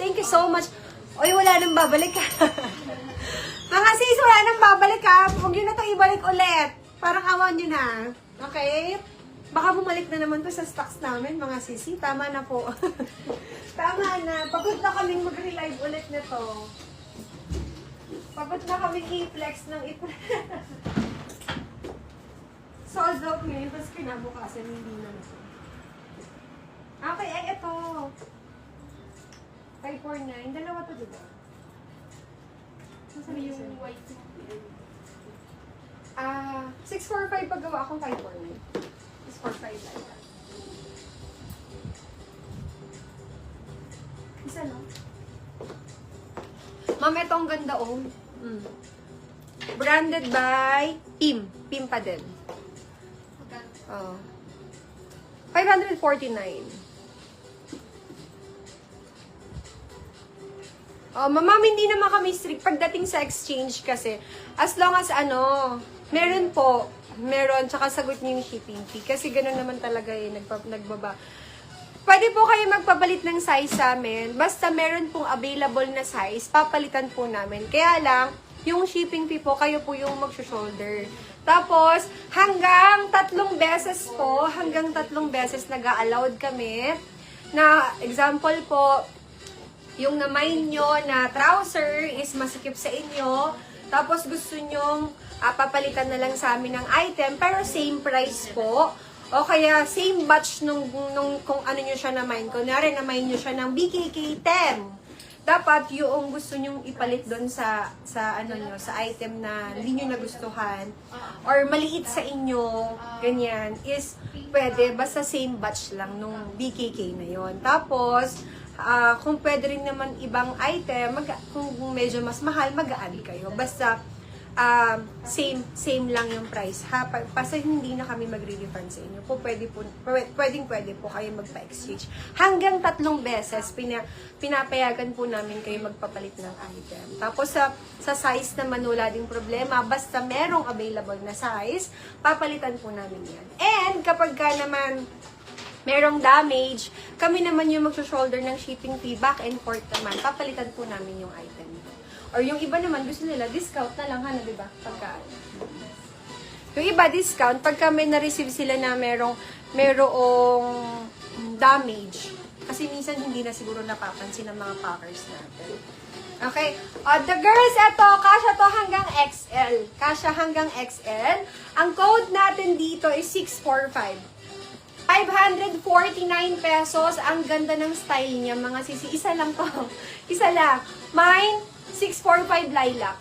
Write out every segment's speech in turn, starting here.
Thank you so much. Oy, wala nang babalik ka. Mga sis, wala nang babalik ka. Huwag nyo na ito ibalik ulit. Parang awan nyo na. Okay? Baka bumalik na naman to sa stocks namin, mga sisi. Tama na po. Tama na. Pagod na kaming mag-relive ulit nito. Pagod na kaming i-flex ng sold out ngayon, tapos kinabukasan, hindi na nito. Okay, ay ito. 549. Dalawa to, diba? Sasabi yung white. 645 paggawa akong 549. 645 like that. Isa lang. Ma'am, ito ang ganda, oh. Branded by Pim. Pim pa din. Oh. 549. Oh, ma'am, hindi naman kami strict pagdating sa exchange kasi as long as meron po, meron, tsaka sagot niyo yung shipping fee. Kasi gano'n naman talaga nagbaba. Pwede po kayo magpapalit ng size sa amin. Basta meron pong available na size, papalitan po namin. Kaya lang, yung shipping fee po, kayo po yung mag-shoulder. Tapos, hanggang 3 beses nag-allowed kami. Na, example po, yung na-mine nyo na trouser is masikip sa inyo. Tapos, gusto nyong papalitan na lang sa amin ng item, pero same price po. O kaya, same batch nung kung ano nyo siya na-mine. Kunyari, na-mine nyo siya ng BKK 10. Dapat yung gusto nyong ipalit doon sa item na hindi nyo nagustuhan or maliit sa inyo, ganyan, is pwede, basta same batch lang nung BKK na yon. Tapos, kung pwede rin naman ibang item, kung medyo mas mahal, mag-add kayo. Basta, same lang yung price. Basta hindi na kami magre-refund sa inyo. Pwede po kayo magpa-exchange. Hanggang 3 beses, pinapayagan po namin kayo magpapalit ng item. Tapos, sa size naman, wala ding problema. Basta merong available na size, papalitan po namin yan. And, kapag ka naman, merong damage, kami naman yung mag-shoulder ng shipping fee, back and forth naman, papalitan po namin yung item. Or yung iba naman, gusto nila, discount na lang, diba? Pagka, yung iba, discount, pagka may na-receive sila na merong damage. Kasi minsan hindi na siguro napapansin ng mga packers natin. Okay? The girls, kasha to hanggang XL. Kasha hanggang XL. Ang code natin dito is 645. 549 pesos. Ang ganda ng style niya, mga sisi. Isa lang to. Isa lang. Mine, 645 lilac.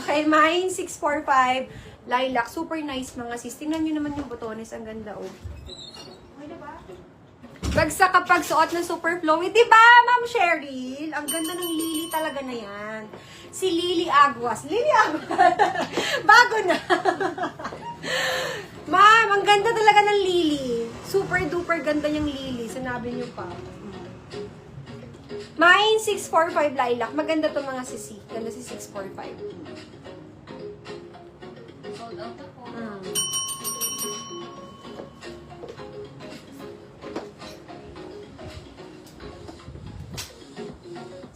Okay, mine, 645 lilac. Super nice, mga sis. Tingnan nyo naman yung botones. Ang ganda, oh. Okay na ba? Bagsak kapag suot na super flowy. Diba, Ma'am Cheryl? Ang ganda ng Lily talaga na yan. Si Lily Aguas. Lily Aguas. Bago na. Ma'am, ang ganda talaga ng Lily. Super duper ganda yung Lily. Sinabi niyo pa. Mine, 645 lilac. Maganda to mga sisi. Ganda si 645. Sold out ako.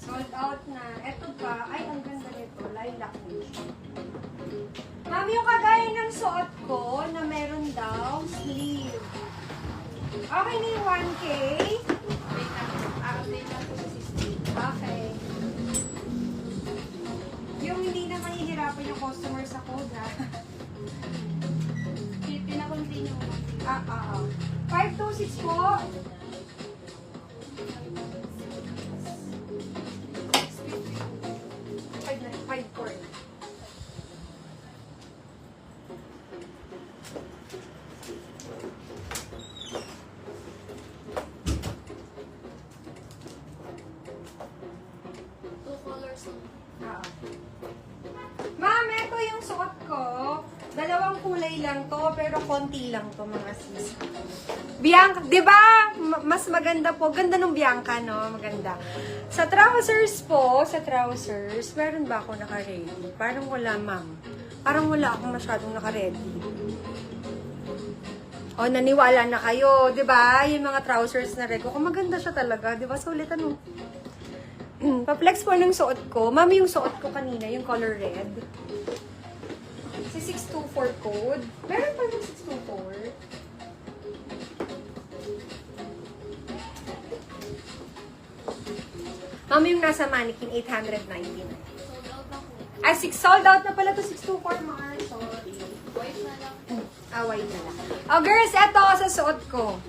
Sold out na. Eto pa. Ay, ang ganda nito. Lilac din siya. Ma'am, yung kagaya ng suot ko na meron daw sleeve. Okay na yung 1K. Wait lang. Update lang po sa system. Okay. Yung hindi na mahihirapan yung customer sa code, ha? Pinakontinue mo. 526 po. Five four. Two colors lang. Ma'am, ito yung suot ko. Dalawang kulay lang to, pero konti lang to, mga sis. Bianca, di ba? Mas maganda po. Ganda nung Bianca, no? Maganda. Sa trousers po, meron ba ako naka-ready? Parang wala, ma'am. Parang wala akong masyadong naka-ready. O, naniwala na kayo, di ba? Yung mga trousers na rego. Kung maganda siya talaga, di ba? Sulit, ano? Pa-flex po ng suot ko. Mami, yung suot ko kanina, yung color red. Si 624 code. Meron pa yung 624. Mami, yung nasa mannequin, 899. Sold out na po. Ay, sold out na pala to 624, Mars. Sorry. White na lang. Away na lang. Oh, girls, eto sa suot ko.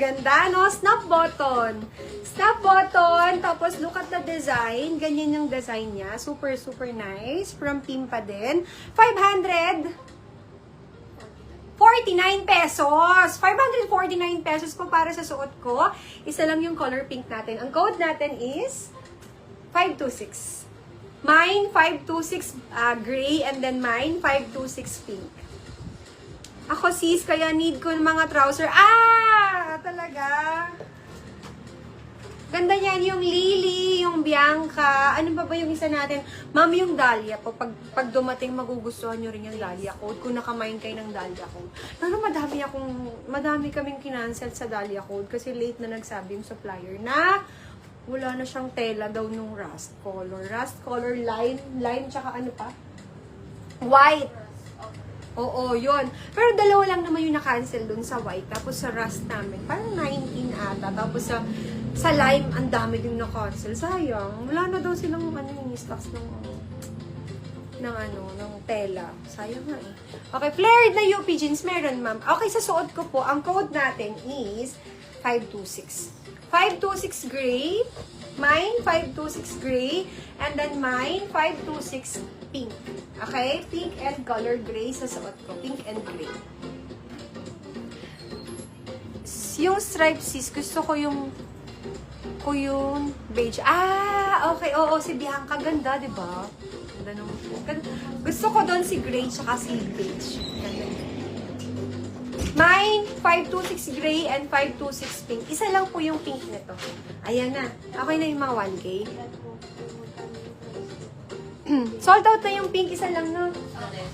Ganda, no? Snap button. Snap button. Tapos, look at the design. Ganyan yung design niya. Super, super nice. From Pimpa din. 549 pesos. 549 pesos po para sa suot ko. Isa lang yung color pink natin. Ang code natin is 526. Mine, 526 gray, and then mine, 526 pink. Ako sis, kaya need ko ng mga trouser. Talaga? Ganda niyan, yung Lily, yung Bianca. Ano ba yung isa natin? Mami, yung Dahlia po. Pag dumating, magugustuhan nyo rin yung Dahlia code. Kung nakamain kayo ng Dahlia code. Pero madami kaming kinancel sa Dahlia code kasi late na nagsabi yung supplier na wala na siyang tela daw nung rust color. Rust color, lime, tsaka ano pa? White. Oo, yun. Pero dalawa lang naman yung na-cancel dun sa white. Tapos sa rust namin, parang 19 ata. Tapos sa lime, ang dami din na-cancel. Sayang. Wala na daw silang stocks ng tela. Sayang nga eh. Okay, flared na UP jeans. Meron, ma'am. Okay, sa suot ko po, ang code natin is 526. 526 gray. Mine, 526 gray. And then mine, 526 pink. Okay? Pink and color gray sa suot ko. Pink and gray. Yung stripe sis, gusto ko yung beige. Okay. Oo, si Bianca. Ganda, di ba? Ganda nung... Gusto ko doon si gray tsaka si beige. Ganda yun. Mine, 526 gray and 526 pink. Isa lang po yung pink nito. Ayan na. Okay na yung mga 1K. Sold out na yung pink. Isa lang, no? Okay.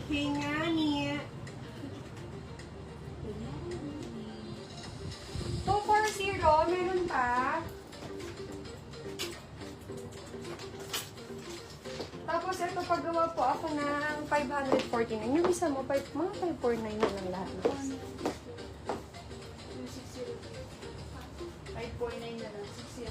Hingani. 240, meron pa. Tapos ito, paggawa po ako ng 549. Yung isa mo, mga 549 na lang lahat. 549 na lang. 60.